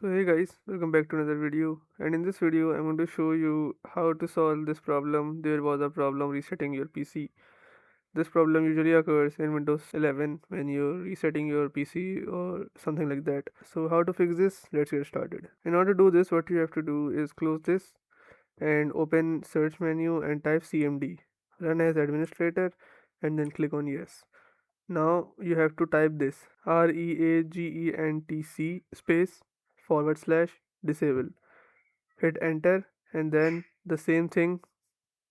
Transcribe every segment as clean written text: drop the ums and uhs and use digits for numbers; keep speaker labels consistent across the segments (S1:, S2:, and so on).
S1: So hey guys, welcome back to another video, and in this video I'm going to show you how to solve this problem. There was a problem resetting your PC. This problem usually occurs in Windows 11 when you're resetting your PC or something like that. So how to fix this? Let's get started. In order to do this, what you have to do is close this and open search menu and type cmd, run as administrator, and then click on yes. Now you have to type this reagentc space / disable. Hit enter and then the same thing,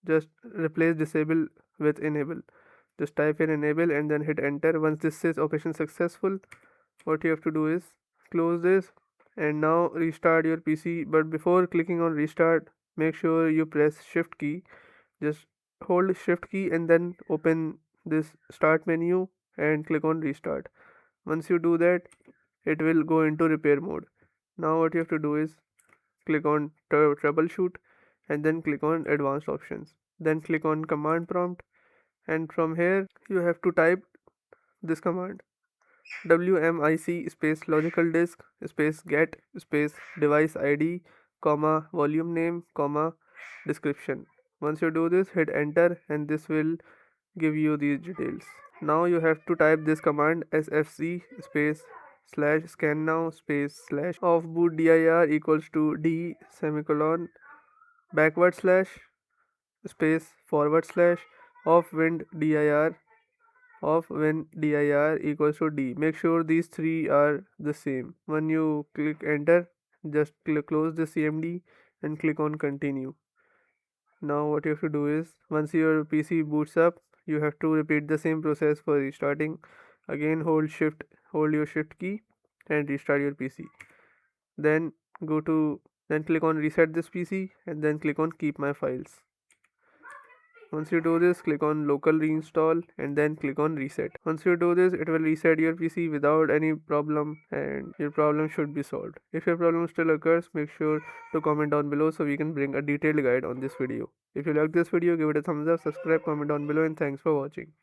S1: just replace disable with enable. Just type in enable and then hit enter. Once this says operation successful, what you have to do is close this and now restart your PC. But before clicking on restart, make sure you press shift key. Just hold shift key and then open this start menu and click on restart. Once you do that, it will go into repair mode. Now what you have to do is click on troubleshoot and then click on advanced options, then click on command prompt, and from here you have to type this command wmic space logical disk space get space device id comma volume name comma description. Once you do this, hit enter and this will give you these details. Now you have to type this command sfc space / scan now space / off boot dir equals to d semicolon backward slash space / off wind dir of when dir equals to d. Make sure these three are the same. When you click enter, just close the cmd and click on continue. Now what you have to do is, once your PC boots up, you have to repeat the same process for restarting. Again, hold your shift key and restart your PC. Then then click on reset this PC and then click on keep my files. Once you do this, click on local reinstall and then click on reset. Once you do this, it will reset your PC without any problem and your problem should be solved. If your problem still occurs, make sure to comment down below so we can bring a detailed guide on this video. If you like this video, give it a thumbs up, subscribe, comment down below, and thanks for watching.